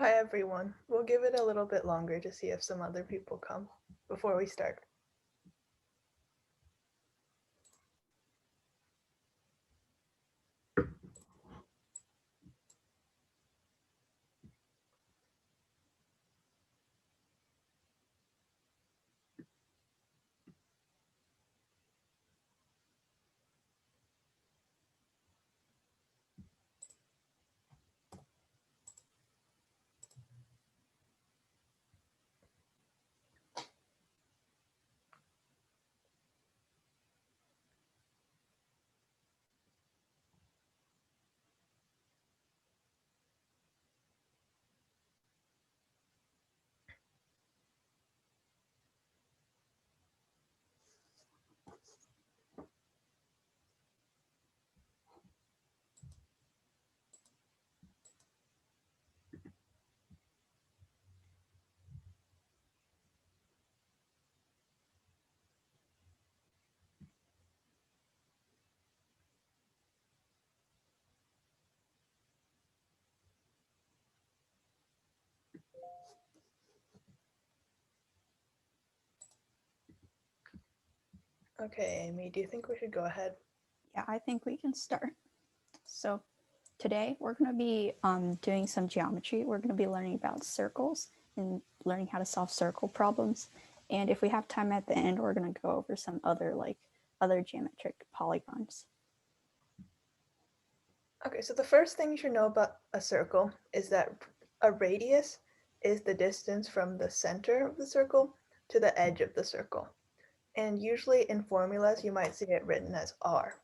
Hi everyone. We'll give it a little bit longer to see if some other people come before we start. Okay, Amy, do you think we should go ahead? Yeah, I think we can start. So today we're going to be doing some geometry. We're going to be learning about circles and learning how to solve circle problems. And if we have time at the end, we're going to go over some other geometric polygons. Okay, so the first thing you should know about a circle is that a radius is the distance from the center of the circle to the edge of the circle. And usually in formulas, you might see it written as r.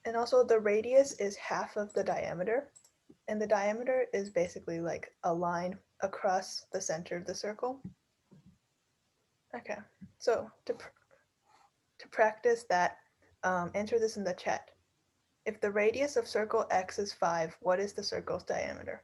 And also the radius is half of the diameter. And the diameter is basically like a line across the center of the circle. Okay, so to practice that, answer this in the chat. If the radius of circle X is 5, what is the circle's diameter?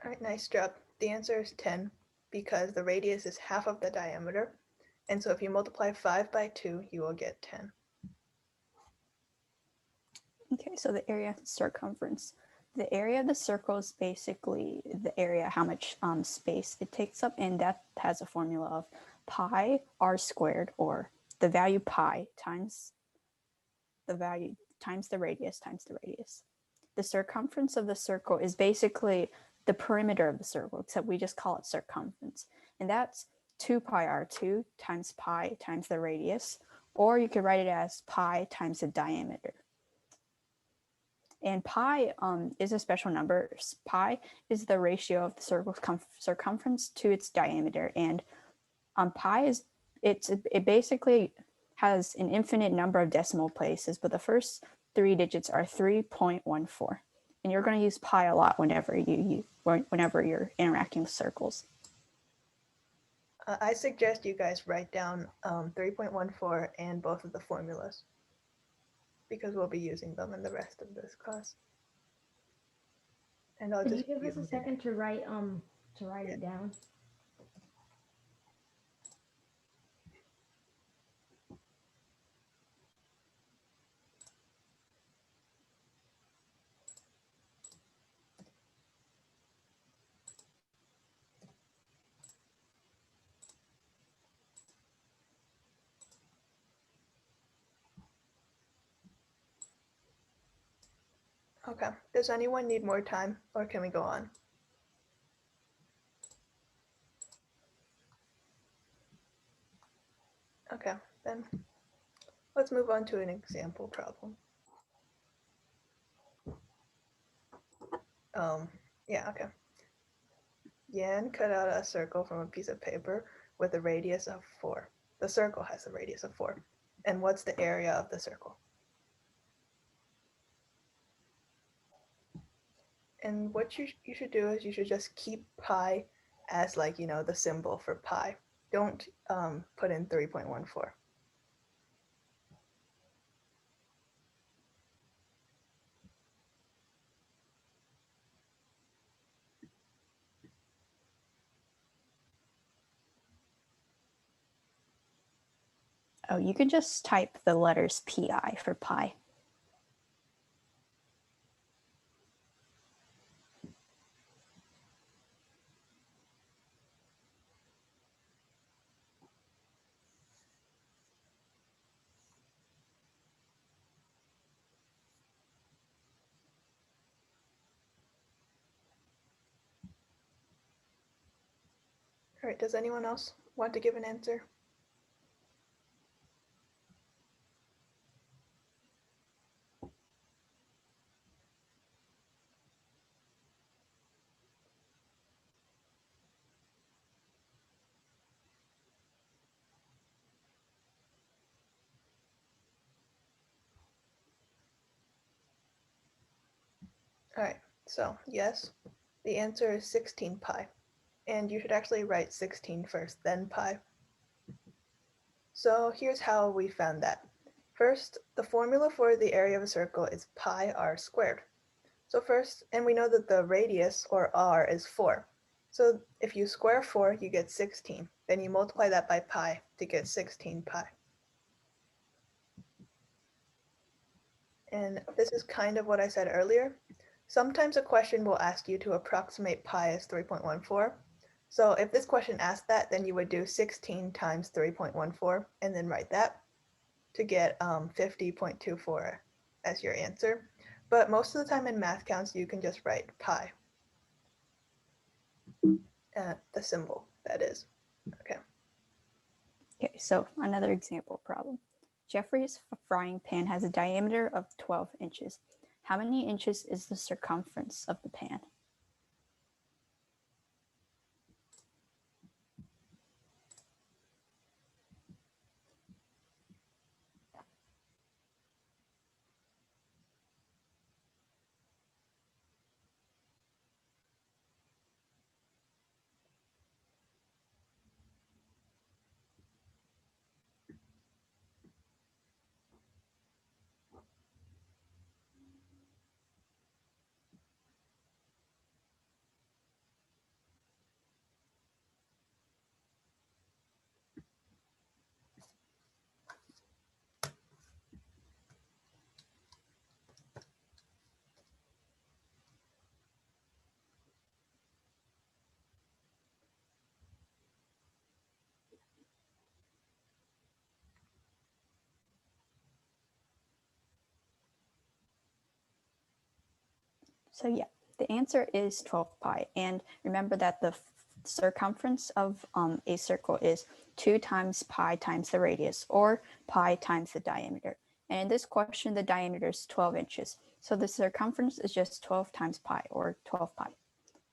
All right, nice job. The answer is 10 because the radius is half of the diameter. And so if you multiply 5 by 2, you will get 10. Okay, so the area of the circumference. The area of the circle is basically the area, how much space it takes up, and that has a formula of pi r squared, or the value pi times the value times the radius times the radius. The circumference of the circle is basically the perimeter of the circle, except we just call it circumference. And that's 2 pi r2 times pi times the radius, or you could write it as pi times the diameter. And pi is a special number. Pi is the ratio of the circle's circumference to its diameter. And pi is, it basically has an infinite number of decimal places, but the first 3 digits are 3.14. And you're going to use pi a lot whenever you're interacting with circles. I suggest you guys write down 3.14 and both of the formulas because we'll be using them in the rest of this class. And I'll Can you just give us a second to write it down? Okay. Does anyone need more time or can we go on? Okay, then let's move on to an example problem. Yeah, okay. Yan cut out a circle from a piece of paper with a radius of 4. The circle has a radius of 4. And what's the area of the circle? And what you should do is you should just keep pi as like, you know, the symbol for pi. Don't put in 3.14. Oh, you could just type the letters pi for pi. All right, does anyone else want to give an answer? All right, so yes, the answer is 16 pi. And you should actually write 16 first, then pi. So here's how we found that. First, the formula for the area of a circle is pi r squared. So first, and we know that the radius, or r, is 4. So if you square 4, you get 16. Then you multiply that by pi to get 16 pi. And this is kind of what I said earlier. Sometimes a question will ask you to approximate pi as 3.14. So if this question asked that, then you would do 16 times 3.14 and then write that to get 50.24 as your answer. But most of the time in math counts, you can just write pi, the symbol, that is. Okay. Okay, so another example problem. Jeffrey's frying pan has a diameter of 12 inches. How many inches is the circumference of the pan? So yeah, the answer is 12 pi. And remember that the circumference of a circle is 2 times pi times the radius, or pi times the diameter. And in this question, the diameter is 12 inches. So the circumference is just 12 times pi, or 12 pi.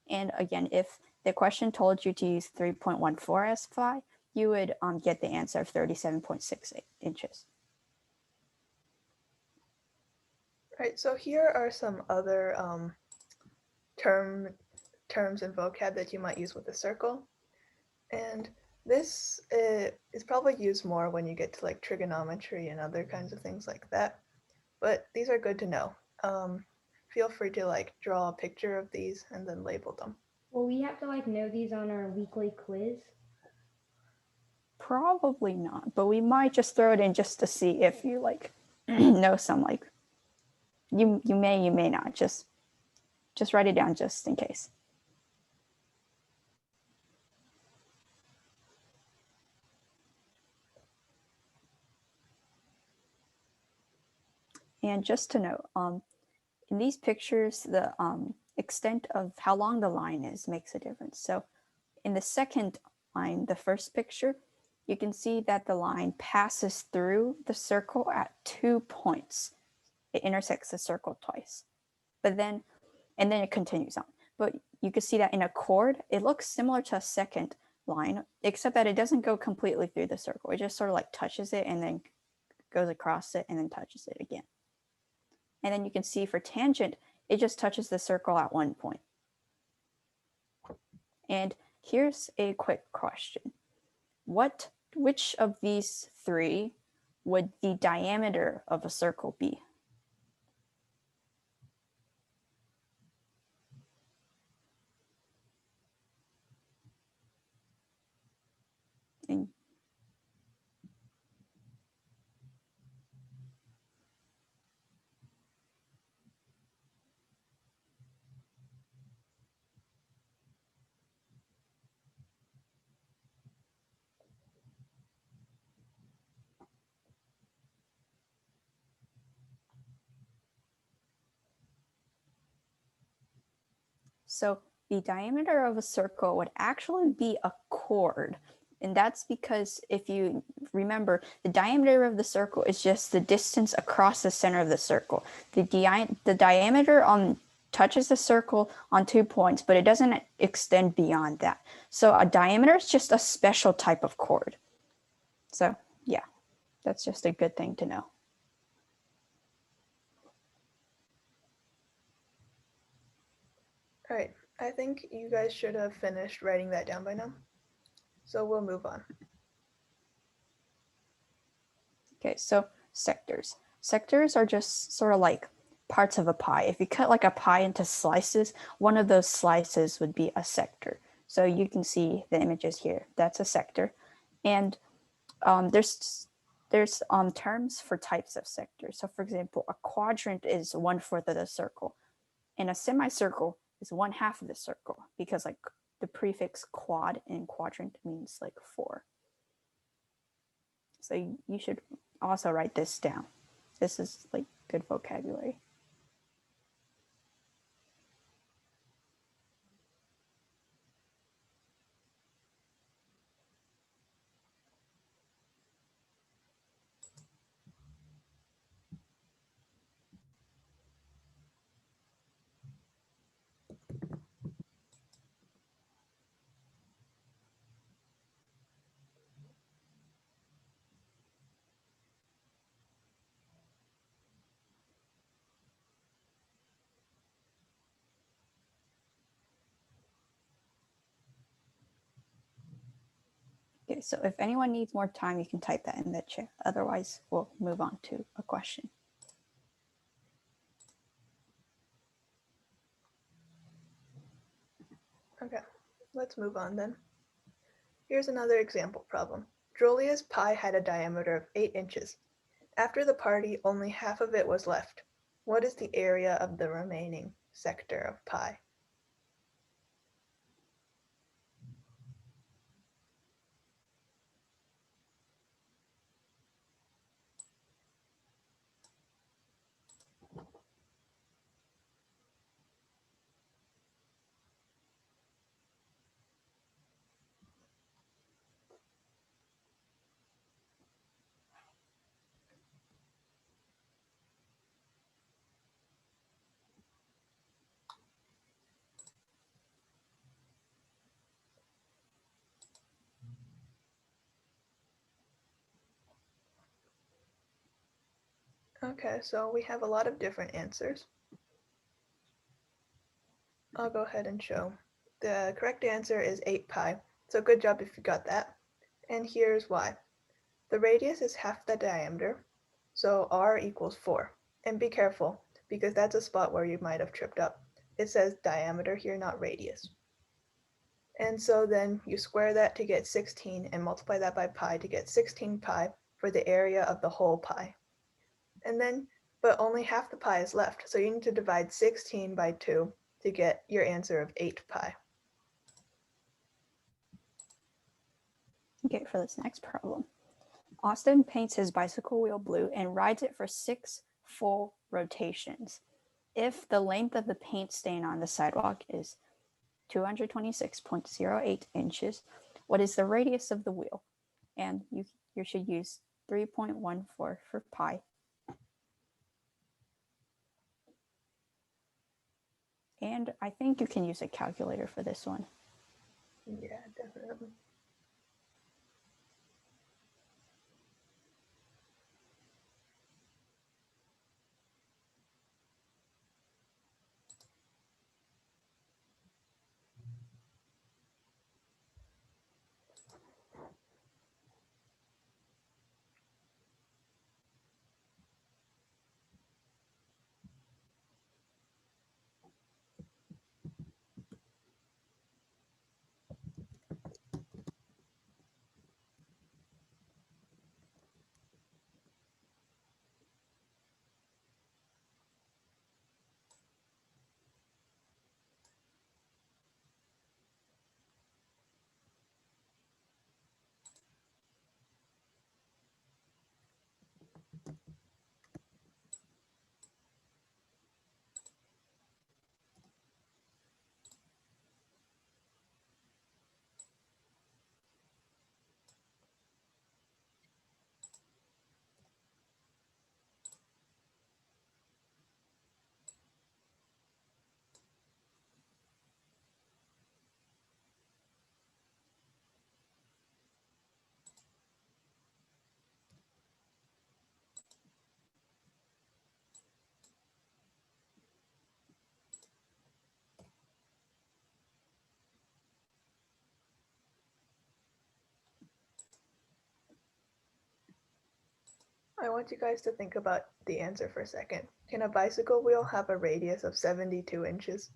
And again, if the question told you to use 3.14 as pi, you would get the answer of 37.68 inches. Right, so here are some other terms and vocab that you might use with a circle. And this is probably used more when you get to like trigonometry and other kinds of things like that. But these are good to know. Feel free to like draw a picture of these and then label them. Well, we have to like know these on our weekly quiz. Probably not, but we might just throw it in just to see if you like know some, like you may not. Just write it down just in case. And just to note, in these pictures, the extent of how long the line is makes a difference. So in the second line, the first picture, you can see that the line passes through the circle at 2 points. It intersects the circle twice, but then, and then it continues on. But you can see that in a chord, it looks similar to a second line, except that it doesn't go completely through the circle. It just sort of like touches it and then goes across it and then touches it again. And then you can see for tangent, it just touches the circle at 1 point. And here's a quick question. Which of these three would the diameter of a circle be? And So the diameter of a circle would actually be a chord. And that's because if you remember, the diameter of the circle is just the distance across the center of the circle. The diameter touches the circle on 2 points, but it doesn't extend beyond that. So a diameter is just a special type of chord. So yeah, that's just a good thing to know. All right, I think you guys should have finished writing that down by now. So we'll move on. Okay, so sectors. Sectors are just sort of like parts of a pie. If you cut like a pie into slices, one of those slices would be a sector. So you can see the images here. That's a sector. And there's terms for types of sectors. So for example, a quadrant is 1/4 of the circle, and a semicircle is 1/2 of the circle, because like the prefix quad in quadrant means like 4. So you should also write this down. This is like good vocabulary. Okay, so if anyone needs more time, you can type that in the chat. Otherwise, we'll move on to a question. Okay, let's move on then. Here's another example problem. Julia's pie had a diameter of 8 inches. After the party, only half of it was left. What is the area of the remaining sector of pie? Okay, so we have a lot of different answers. I'll go ahead and show. The correct answer is 8 pi, so good job if you got that. And here's why. The radius is half the diameter, so r equals 4. And be careful, because that's a spot where you might have tripped up. It says diameter here, not radius. And so then you square that to get 16 and multiply that by pi to get 16 pi for the area of the whole pie. And then, but only half the pie is left, so you need to divide 16 by 2 to get your answer of 8 pi. Okay, for this next problem. Austin paints his bicycle wheel blue and rides it for 6 full rotations. If the length of the paint stain on the sidewalk is 226.08 inches, what is the radius of the wheel? And you should use 3.14 for pi. And I think you can use a calculator for this one. Yeah, definitely. I want you guys to think about the answer for a second. Can a bicycle wheel have a radius of 72 inches?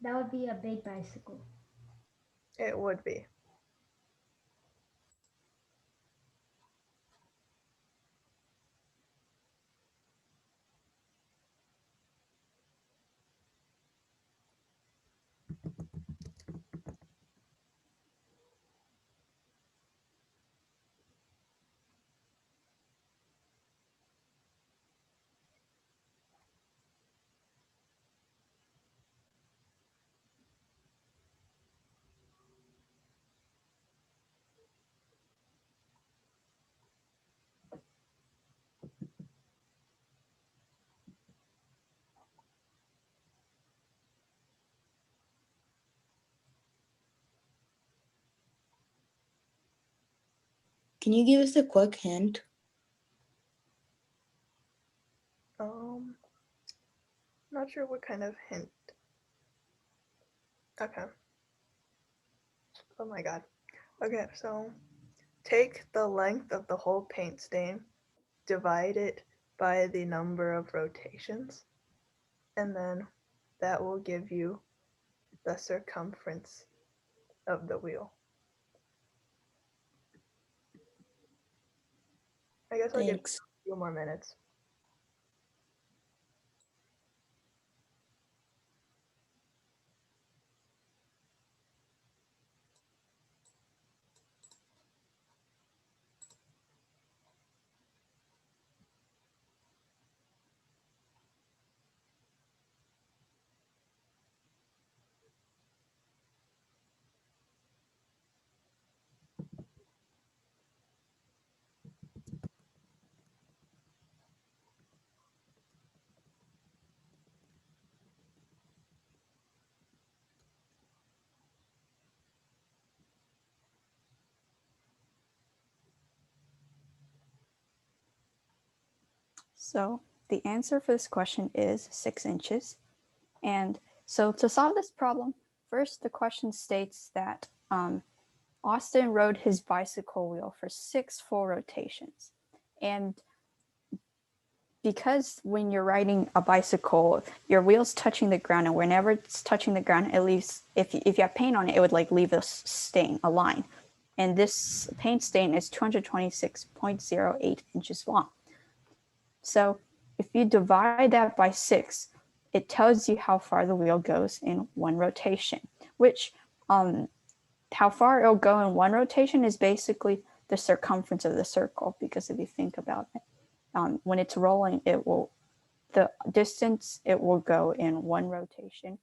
That would be a big bicycle. It would be. Can you give us a quick hint? Not sure what kind of hint. Okay. Oh my god. Okay, so take the length of the whole paint stain, divide it by the number of rotations, and then that will give you the circumference of the wheel. I guess I'll give you Thanks. a few more minutes. So the answer for this question is 6 inches. And so to solve this problem, first the question states that Austin rode his bicycle wheel for 6 full rotations. And because when you're riding a bicycle, your wheel's touching the ground, and whenever it's touching the ground, it leaves, if you have paint on it, it would like leave a stain, a line. And this paint stain is 226.08 inches long. So if you divide that by 6, it tells you how far the wheel goes in one rotation, which how far it'll go in one rotation is basically the circumference of the circle, because if you think about it, when it's rolling, the distance it will go in one rotation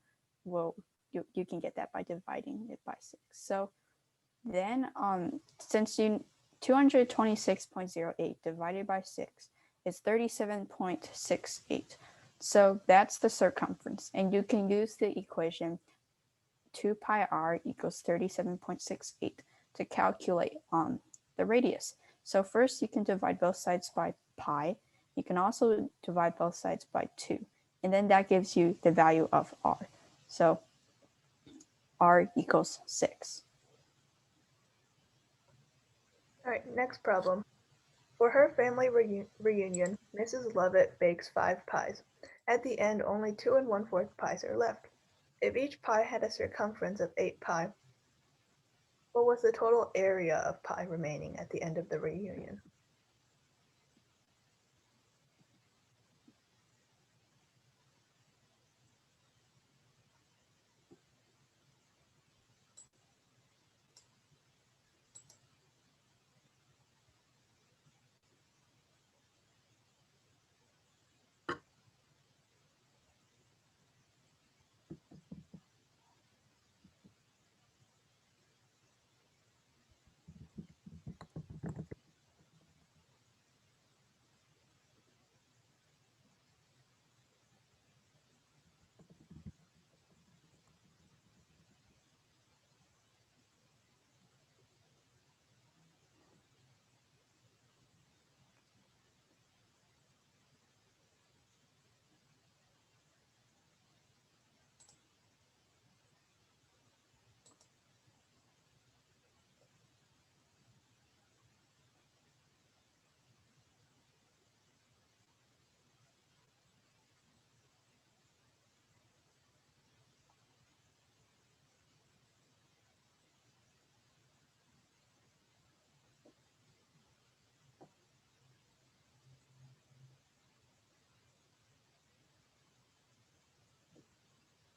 you can get that by dividing it by 6. So then since 226.08 divided by 6 is 37.68. So that's the circumference, and you can use the equation 2 pi r equals 37.68 to calculate the radius. So first you can divide both sides by pi. You can also divide both sides by 2, and then that gives you the value of r. So r equals 6. All right, next problem. For her family reunion, Mrs. Lovett bakes 5 pies. At the end, only 2 1/4 pies are left. If each pie had a circumference of 8 pi, what was the total area of pie remaining at the end of the reunion?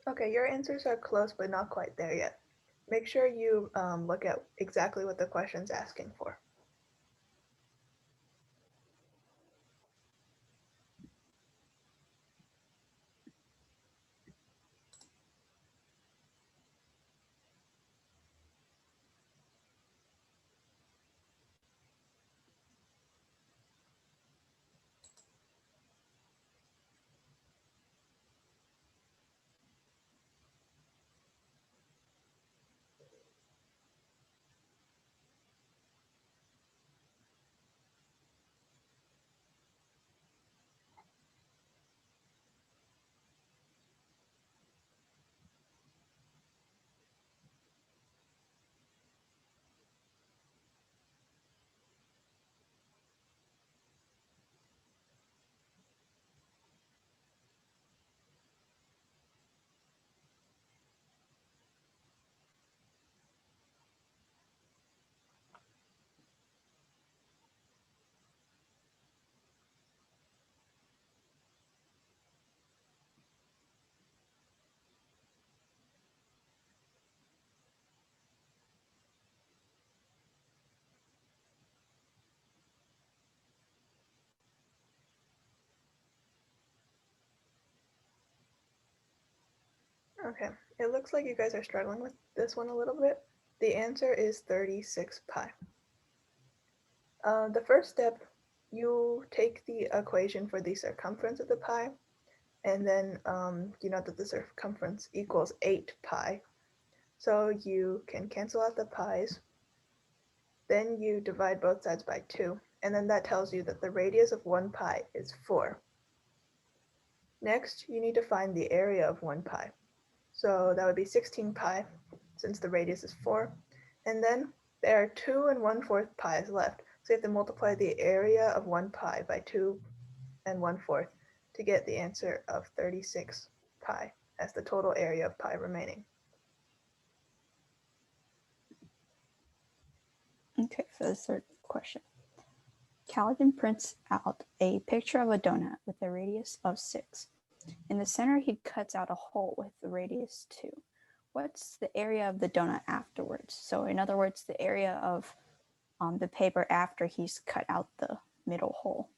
Okay, your answers are close, but not quite there yet. Make sure you look at exactly what the question's asking for. Okay, it looks like you guys are struggling with this one a little bit. The answer is 36 pi. The first step, you take the equation for the circumference of the pi, and then you know that the circumference equals 8 pi. So you can cancel out the pi's. Then you divide both sides by 2, and then that tells you that the radius of 1 pi is 4. Next, you need to find the area of 1 pi. So that would be 16 pi, since the radius is 4. And then there are 2 and 1/4 pi's left. So you have to multiply the area of 1 pi by 2 and 1/4 to get the answer of 36 pi as the total area of pi remaining. Okay, for the third question. Calvin prints out a picture of a donut with a radius of 6. In the center, he cuts out a hole with the radius 2. What's the area of the donut afterwards? So in other words, the area of the paper after he's cut out the middle hole.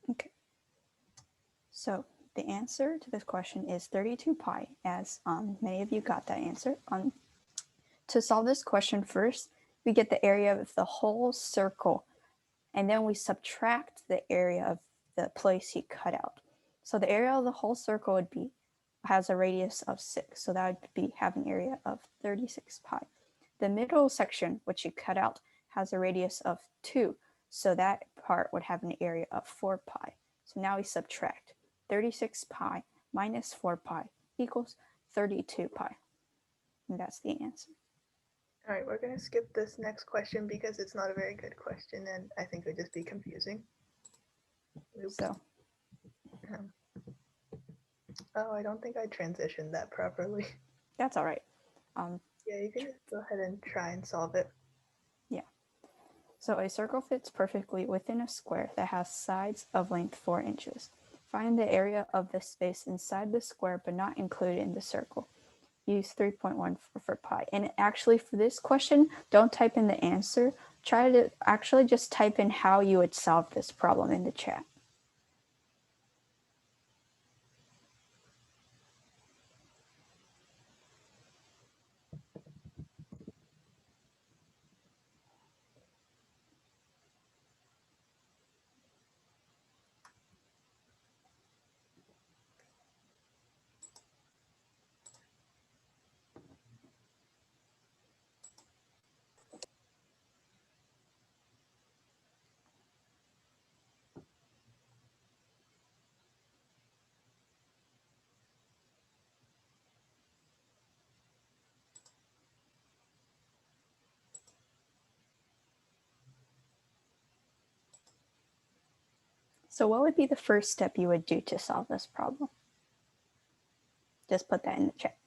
Okay. So the answer to this question is 32 pi, as many of you got that answer. To solve this question first, we get the area of the whole circle, and then we subtract the area of the place he cut out. So the area of the whole circle has a radius of 6, so that would be having area of 36 pi. The middle section, which you cut out, has a radius of 2. So that part would have an area of 4 pi. So now we subtract 36 pi minus 4 pi equals 32 pi. And that's the answer. All right, we're going to skip this next question because it's not a very good question and I think it would just be confusing. Oops. So, oh, I don't think I transitioned that properly. that's all right. Yeah, you can just go ahead and try and solve it. Yeah. So a circle fits perfectly within a square that has sides of length 4 inches. Find the area of the space inside the square but not included in the circle. Use 3.1 for pi. And actually for this question, don't type in the answer. Try to actually just type in how you would solve this problem in the chat. So what would be the first step you would do to solve this problem? Just put that in the chat.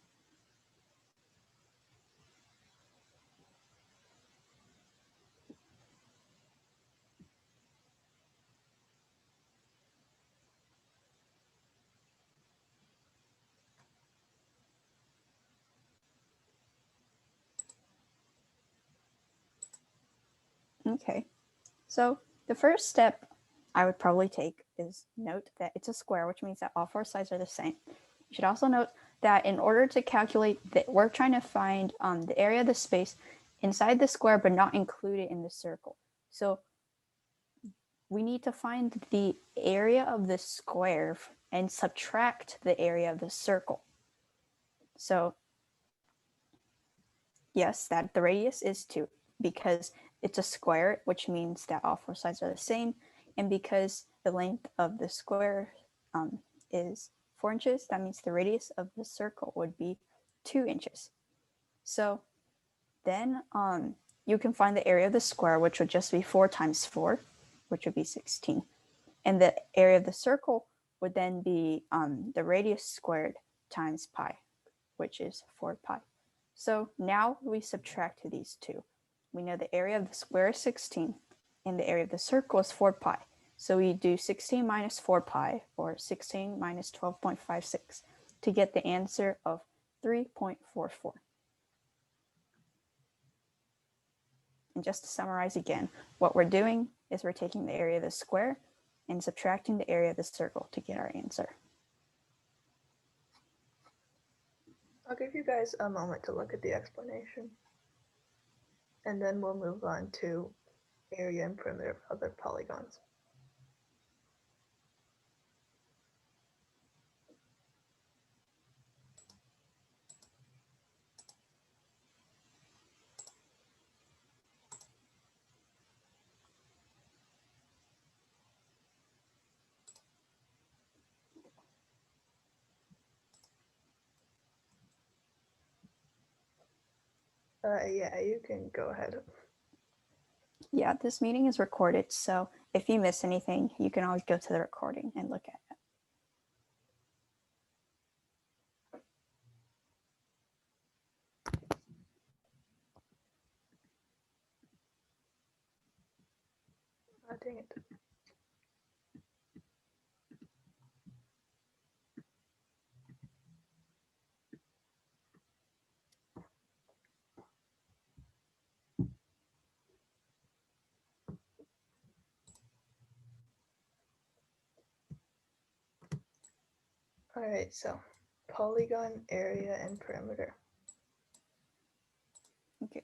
Okay, so the first step I would probably take is note that it's a square, which means that all 4 sides are the same. You should also note that in order to calculate that, we're trying to find the area of the space inside the square but not included in the circle. So we need to find the area of the square and subtract the area of the circle. So yes, that the radius is 2 because it's a square, which means that all 4 sides are the same. And because the length of the square is 4 inches, that means the radius of the circle would be 2 inches. So then you can find the area of the square, which would just be 4 times 4, which would be 16. And the area of the circle would then be the radius squared times pi, which is 4 pi. So now we subtract these two. We know the area of the square is 16 and the area of the circle is 4 pi. So we do 16 minus 4 pi, or 16 minus 12.56, to get the answer of 3.44. And just to summarize again, what we're doing is we're taking the area of the square and subtracting the area of the circle to get our answer. I'll give you guys a moment to look at the explanation. And then we'll move on to area and perimeter of other polygons. Yeah, you can go ahead. Yeah, this meeting is recorded, so if you miss anything, you can always go to the recording and look at it. Oh, dang it. All right, so polygon, area, and perimeter. Okay,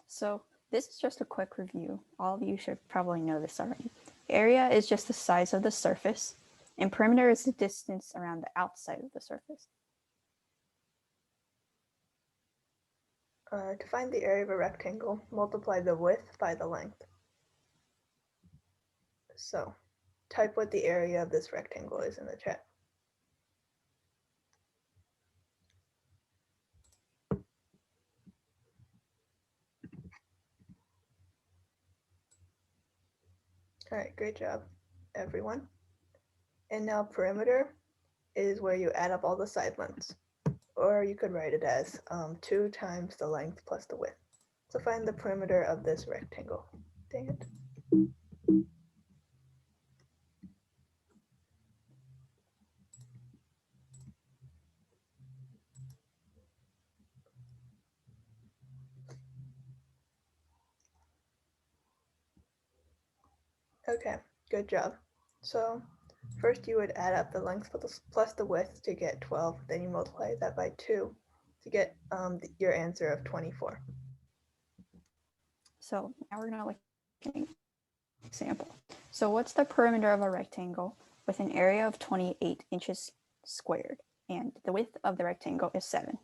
so this is just a quick review. All of you should probably know this already. Area is just the size of the surface, and perimeter is the distance around the outside of the surface. To find the area of a rectangle, multiply the width by the length. So type what the area of this rectangle is in the chat. All right, great job, everyone. And now perimeter is where you add up all the side lengths, or you could write it as 2 times the length plus the width. So find the perimeter of this rectangle. Dang it. Okay, good job. So first you would add up the length plus the width to get 12, then you multiply that by 2 to get your answer of 24. So now we're going to look at an example. So what's the perimeter of a rectangle with an area of 28 inches squared, and the width of the rectangle is 7?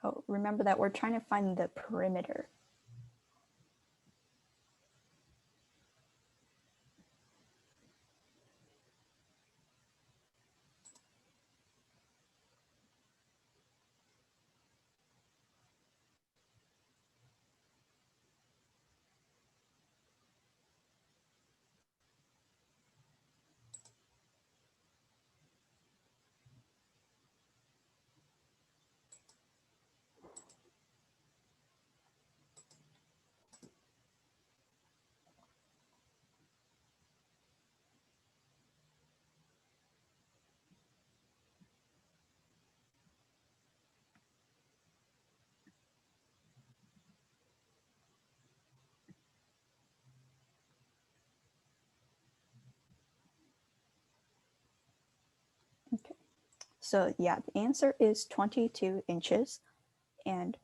Oh, remember that we're trying to find the perimeter. Okay, so yeah, the answer is 22 inches. And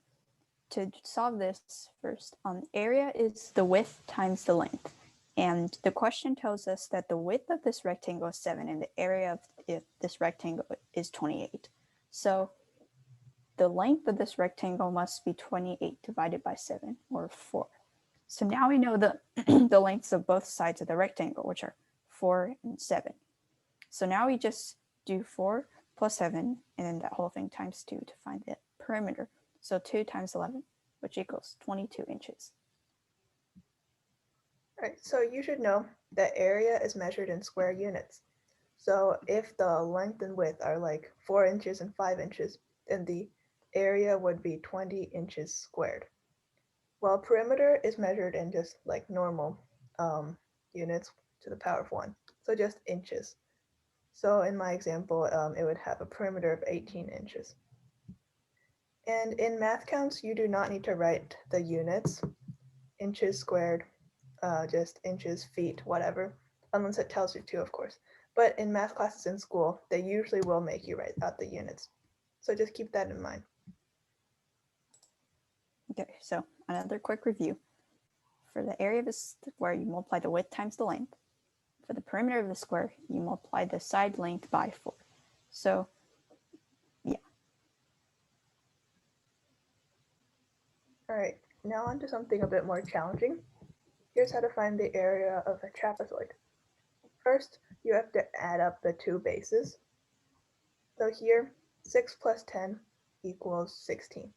to solve this first, area is the width times the length. And the question tells us that the width of this rectangle is 7 and the area of this rectangle is 28. So the length of this rectangle must be 28 divided by 7, or 4. So now we know the, the lengths of both sides of the rectangle, which are 4 and 7. So now we just do 4 plus 7, and then that whole thing times 2 to find the perimeter. So 2 times 11, which equals 22 inches. All right, so you should know that area is measured in square units. So if the length and width are like 4 inches and 5 inches, then the area would be 20 inches squared. While perimeter is measured in just like normal units to the power of 1, so just inches. So in my example, it would have a perimeter of 18 inches. And in math counts, you do not need to write the units, inches squared, just inches, feet, whatever, unless it tells you to, of course. But in math classes in school, they usually will make you write out the units. So just keep that in mind. Okay, so another quick review. For the area of the square, you multiply the width times the length. For the perimeter of the square, you multiply the side length by 4. So, yeah. All right, now on to something a bit more challenging. Here's how to find the area of a trapezoid. First, you have to add up the two bases. So here, 6 plus 10 equals 16.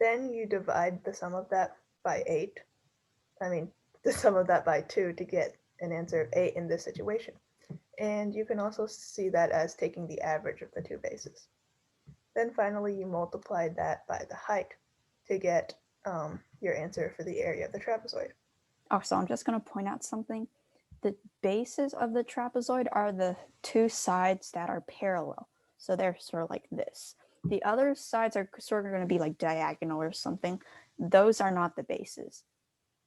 Then you divide the sum of that by 8. The sum of that by 2 to get an answer of 8 in this situation. And you can also see that as taking the average of the two bases. Then finally, you multiply that by the height to get your answer for the area of the trapezoid. Oh, so I'm just going to point out something. The bases of the trapezoid are the two sides that are parallel. So they're sort of like this. The other sides are sort of going to be like diagonal or something. Those are not the bases.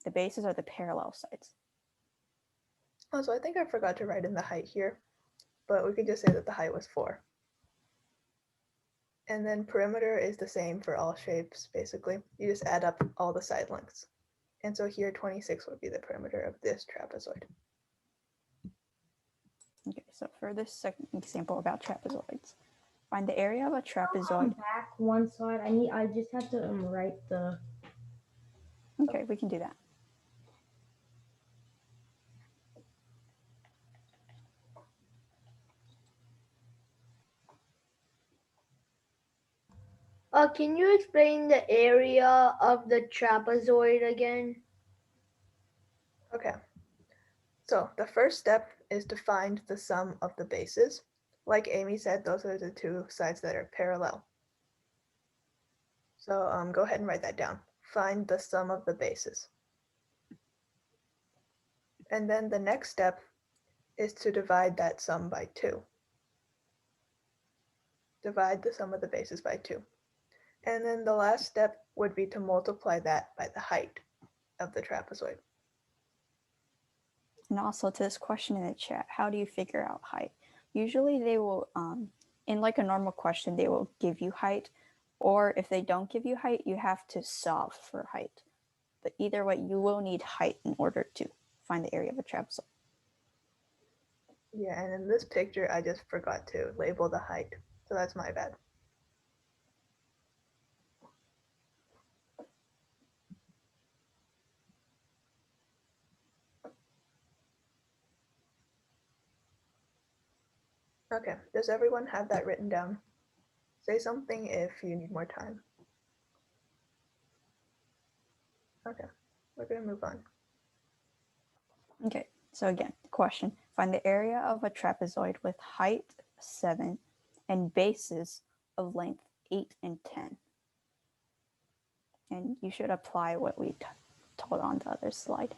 The bases are the parallel sides. Oh, so I think I forgot to write in the height here, but we could just say that the height was 4. And then perimeter is the same for all shapes, basically. You just add up all the side lengths. And so here 26 would be the perimeter of this trapezoid. Okay, so for this second example about trapezoids, find the area of a Come trapezoid. back one slide. I just have to write the. Okay, we can do that. Can you explain the area of the trapezoid again? Okay. So the first step is to find the sum of the bases. Like Amy said, those are the two sides that are parallel. So go ahead and write that down. Find the sum of the bases. And then the next step is to divide that sum by 2. Divide the sum of the bases by 2. And then the last step would be to multiply that by the height of the trapezoid. And also to this question in the chat, how do you figure out height? Usually they will, in like a normal question, they will give you height, or if they don't give you height, you have to solve for height. But either way, you will need height in order to find the area of a trapezoid. Yeah, and in this picture, I just forgot to label the height, so that's my bad. Okay, does everyone have that written down? Say something if you need more time. Okay, we're gonna move on. Okay, so again, question, find the area of a trapezoid with height 7 and bases of length 8 and 10. And you should apply what we told on the other slide.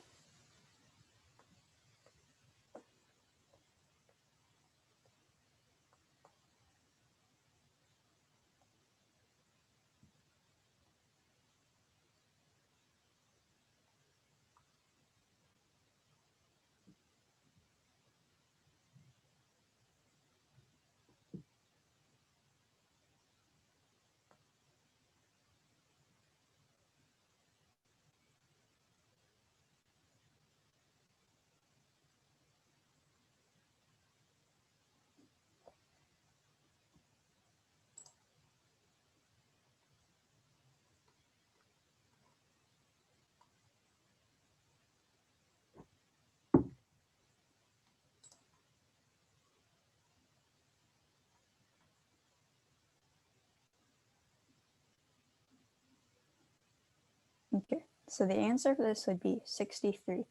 Okay, so the answer for this would be 63.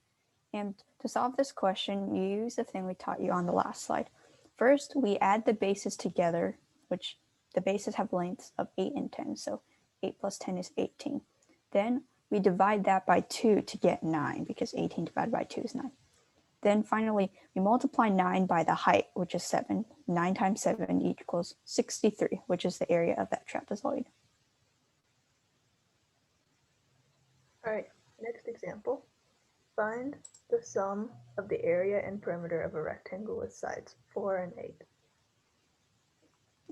And to solve this question, you use the thing we taught you on the last slide. First, we add the bases together, which the bases have lengths of 8 and 10, so 8 plus 10 is 18. Then we divide that by 2 to get 9, because 18 divided by 2 is 9. Then finally, we multiply 9 by the height, which is 7. 9 times 7 equals 63, which is the area of that trapezoid. All right, next example. Find the sum of the area and perimeter of a rectangle with sides 4 and 8.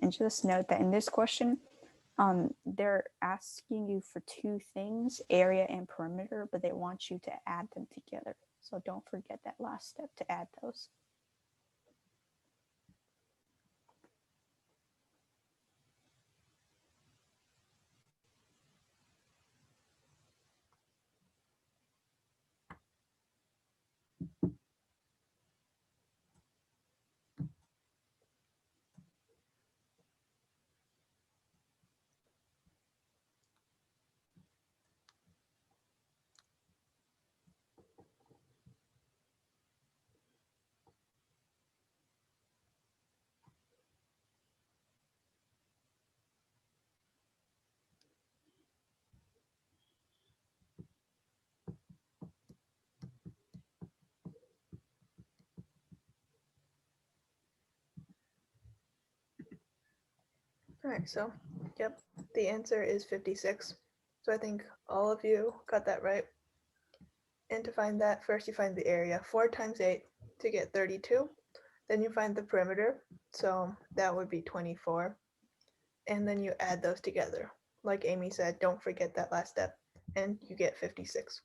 And just note that in this question, they're asking you for two things, area and perimeter, but they want you to add them together. So don't forget that last step to add those. All right, so yep, the answer is 56. So I think all of you got that right. And to find that, first you find the area, 4 times 8 to get 32. Then you find the perimeter, so that would be 24. and then you add those together. Like Amy said, don't forget that last step, and you get 56.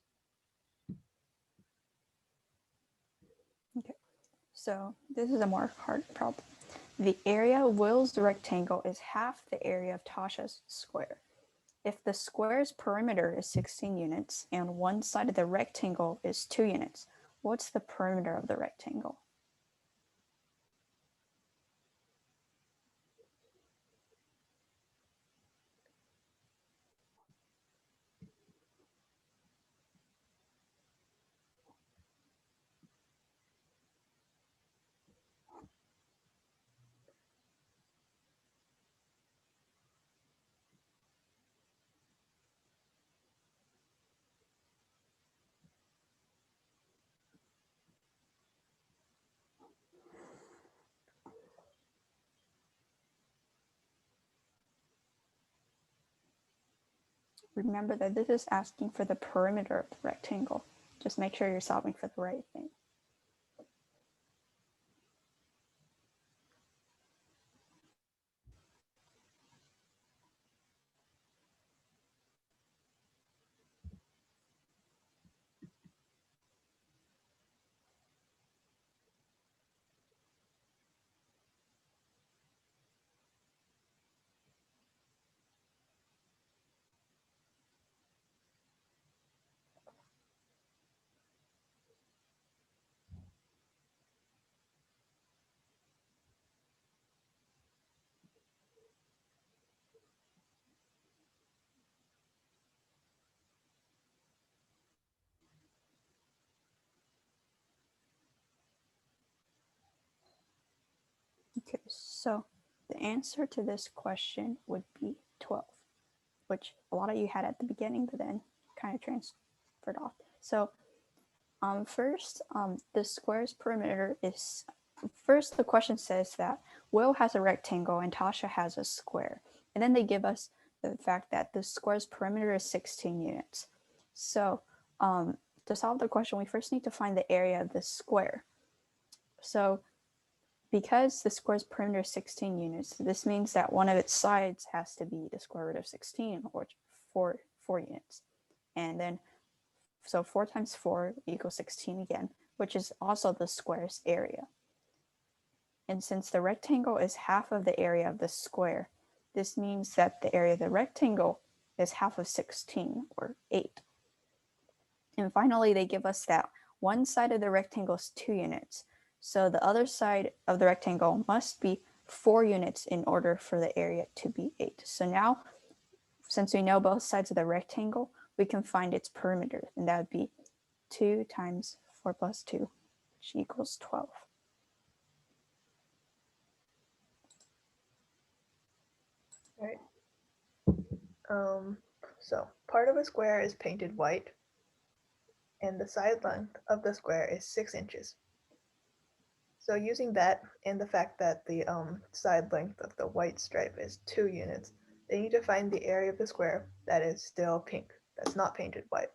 Okay, so this is a more hard problem. The area of Will's rectangle is half the area of Tasha's square. If the square's perimeter is 16 units and one side of the rectangle is 2 units, what's the perimeter of the rectangle? Remember that this is asking for the perimeter of the rectangle. Just make sure you're solving for the right thing. Okay, so the answer to this question would be 12, which a lot of you had at the beginning, but then kind of transferred off. So first, the square's perimeter is, first the question says that Will has a rectangle and Tasha has a square. And then they give us the fact that the square's perimeter is 16 units. So to solve the question, we first need to find the area of the square. So because the square's perimeter is 16 units, this means that one of its sides has to be the square root of 16, or 4 units. And then, so 4 times 4 equals 16 again, which is also the square's area. And since the rectangle is half of the area of the square, this means that the area of the rectangle is half of 16, or 8. And finally, they give us that one side of the rectangle is 2 units. So the other side of the rectangle must be 4 units in order for the area to be 8. So now, since we know both sides of the rectangle, we can find its perimeter, and that would be 2 times 4 plus 2, which equals 12. Right. So part of a square is painted white, and the side length of the square is 6 inches. So using that and the fact that the side length of the white stripe is 2 units, they need to find the area of the square that is still pink, that's not painted white.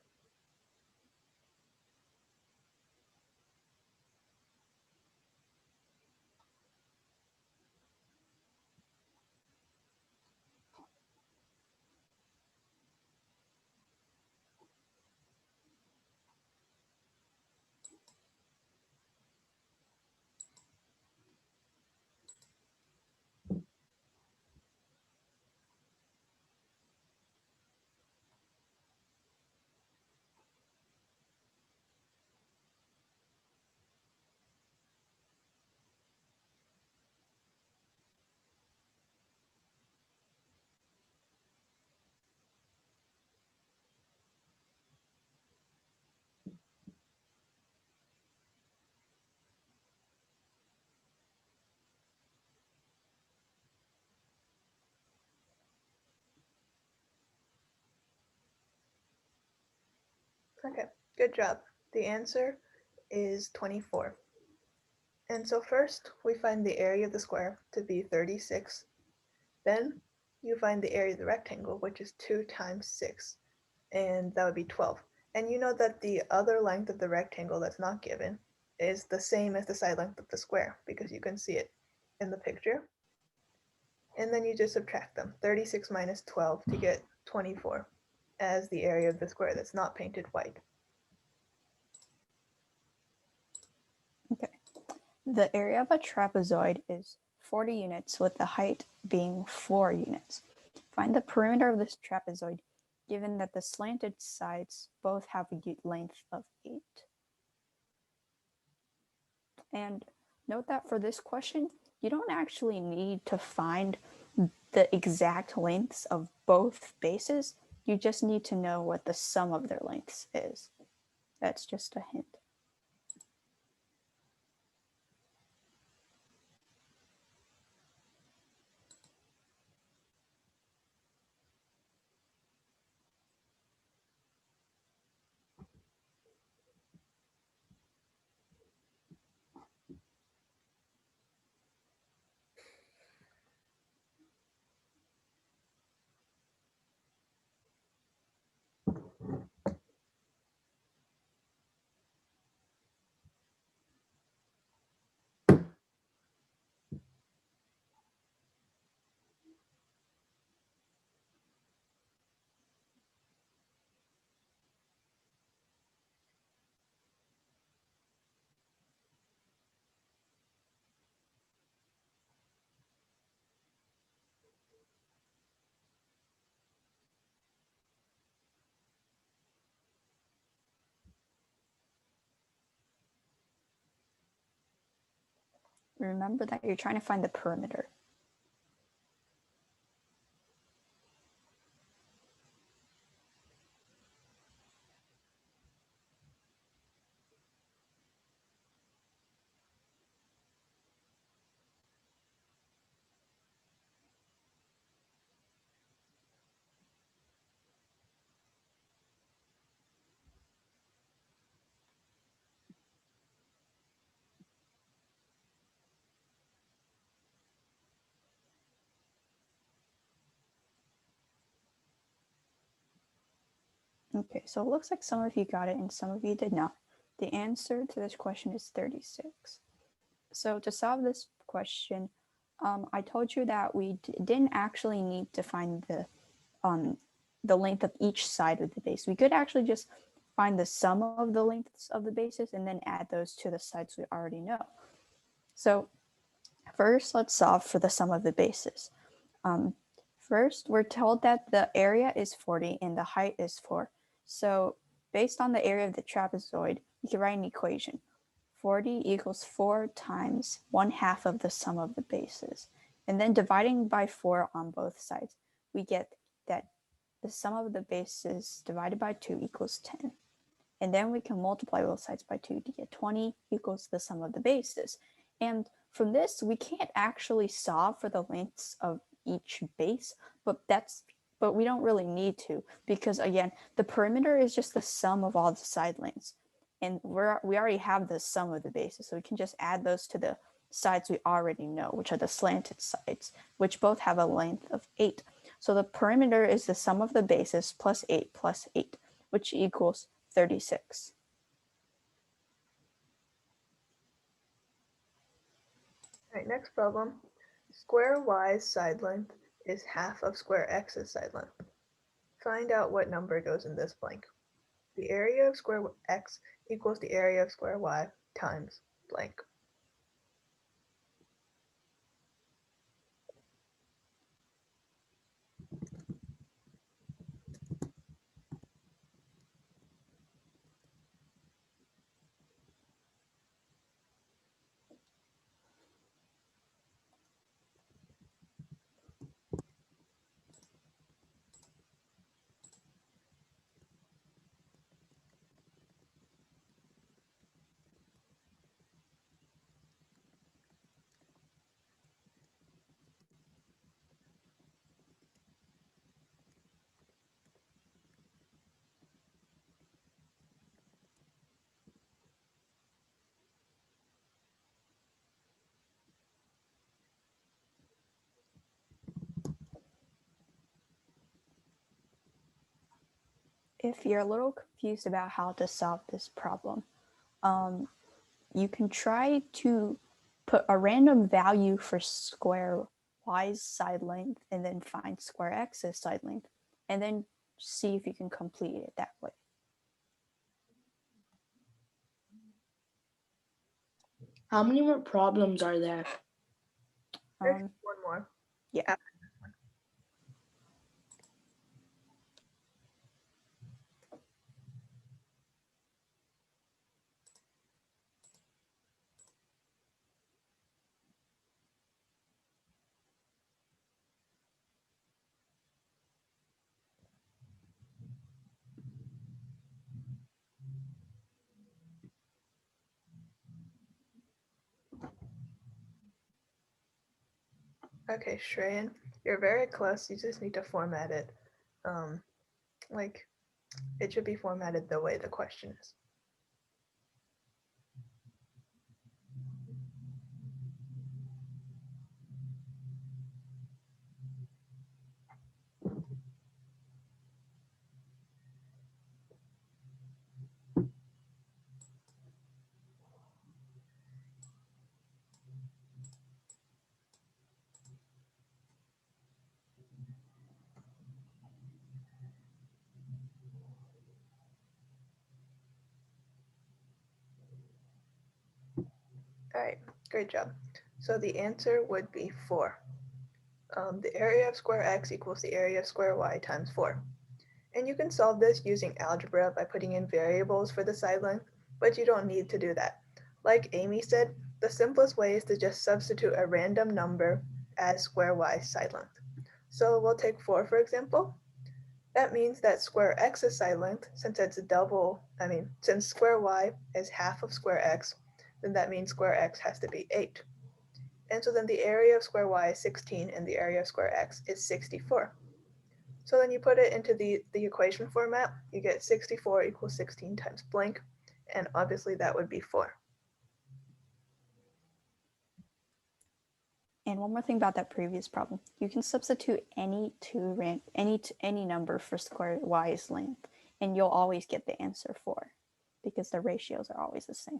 Okay, good job. The answer is 24. And so first, we find the area of the square to be 36. Then you find the area of the rectangle, which is 2 times 6, and that would be 12. And you know that the other length of the rectangle that's not given is the same as the side length of the square, because you can see it in the picture. And then you just subtract them. 36 minus 12 to get 24 as the area of the square that's not painted white. Okay. The area of a trapezoid is 40 units with the height being 4 units. Find the perimeter of this trapezoid given that the slanted sides both have a length of 8. And note that for this question, you don't actually need to find the exact lengths of both bases. You just need to know what the sum of their lengths is. That's just a hint. Remember that you're trying to find the perimeter. Okay, so it looks like some of you got it and some of you did not. The answer to this question is 36. So to solve this question, I told you that we didn't actually need to find the length of each side of the base. We could actually just find the sum of the lengths of the bases and then add those to the sides we already know. So first, let's solve for the sum of the bases. First, we're told that the area is 40 and the height is 4. So based on the area of the trapezoid, you can write an equation. 40 equals 4 times 1/2 of the sum of the bases. And then dividing by 4 on both sides, we get that the sum of the bases divided by 2 equals 10. And then we can multiply both sides by 2 to get 20 equals the sum of the bases. And from this, we can't actually solve for the lengths of each base, but we don't really need to, because again, the perimeter is just the sum of all the side lengths. And we already have the sum of the bases, so we can just add those to the sides we already know, which are the slanted sides, which both have a length of 8. So the perimeter is the sum of the bases plus 8 plus 8, which equals 36. All right, next problem. Square y's side length is half of square x's side length. Find out what number goes in this blank. The area of square x equals the area of square y times blank. If you're a little confused about how to solve this problem, you can try to put a random value for square y's side length and then find square x's side length, and then see if you can complete it that way. How many more problems are there? There's one more. Yeah. After this one. Okay, Shreyan, you're very close. You just need to format it. Like, it should be formatted the way the question is. All right, great job. So the answer would be 4. The area of square x equals the area of square y times 4. And you can solve this using algebra by putting in variables for the side length, but you don't need to do that. Like Amy said, the simplest way is to just substitute a random number as square y side length. So we'll take 4 for example. That means that square x's side length, since it's since square y is half of square x, then that means square x has to be 8. And so then the area of square y is 16 and the area of square x is 64. So then you put it into the equation format, you get 64 equals 16 times blank, and obviously that would be 4. And one more thing about that previous problem, you can substitute any number for square y's length, and you'll always get the answer 4 because the ratios are always the same.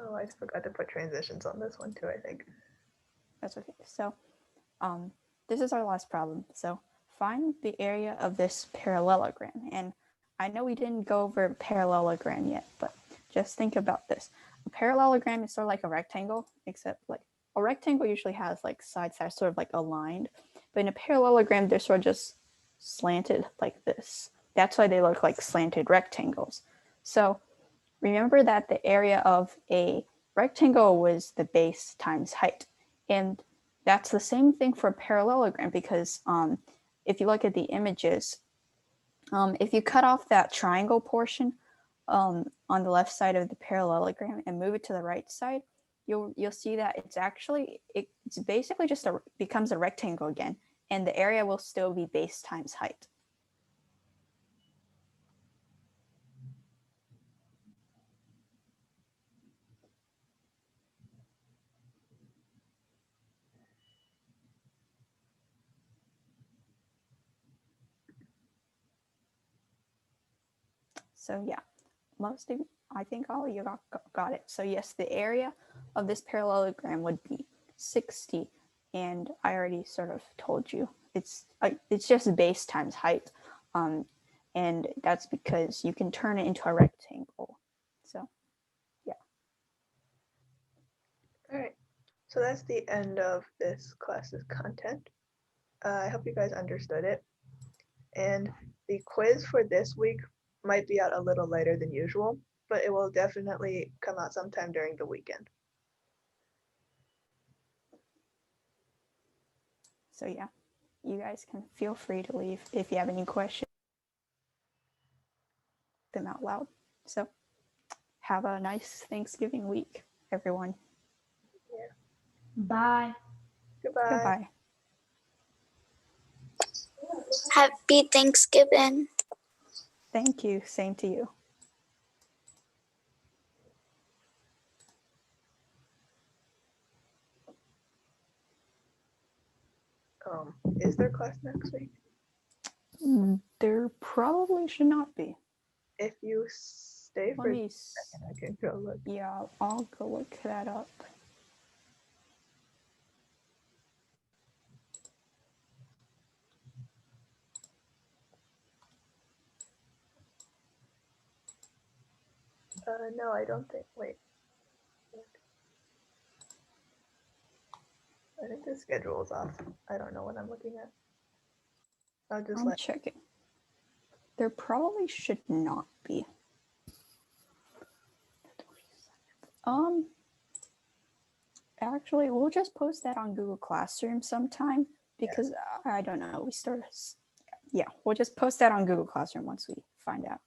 Oh, I forgot to put transitions on this one too, I think. That's okay. So this is our last problem. So find the area of this parallelogram. And I know we didn't go over parallelogram yet, but just think about this. A parallelogram is sort of like a rectangle, except like a rectangle usually has like sides that are sort of like aligned. But in a parallelogram, they're sort of just slanted like this. That's why they look like slanted rectangles. So remember that the area of a rectangle was the base times height. And that's the same thing for a parallelogram because if you look at the images, if you cut off that triangle portion on the left side of the parallelogram and move it to the right side, you'll see that it's basically just becomes a rectangle again, and the area will still be base times height. So yeah, I think all of you got it. So yes, the area of this parallelogram would be 60, and I already sort of told you it's just base times height, and that's because you can turn it into a rectangle. So yeah. All right, so that's the end of this class's content. I hope you guys understood it. And the quiz for this week might be out a little later than usual, but it will definitely come out sometime during the weekend. So yeah, you guys can feel free to leave if you have any questions them out loud. So have a nice Thanksgiving week, everyone. Bye. Goodbye. Goodbye. Happy Thanksgiving. Thank you. Same to you. Is there class next week? There probably should not be. If you stay Let for me. a second, I can go look. Yeah, I'll go look that up. No, I don't think. Wait. I think the schedule is off. I don't know what I'm looking at. I'll just I'm checking. There probably should not be. Actually, we'll just post that on Google Classroom sometime because I don't know. Yeah, we'll just post that on Google Classroom once we find out.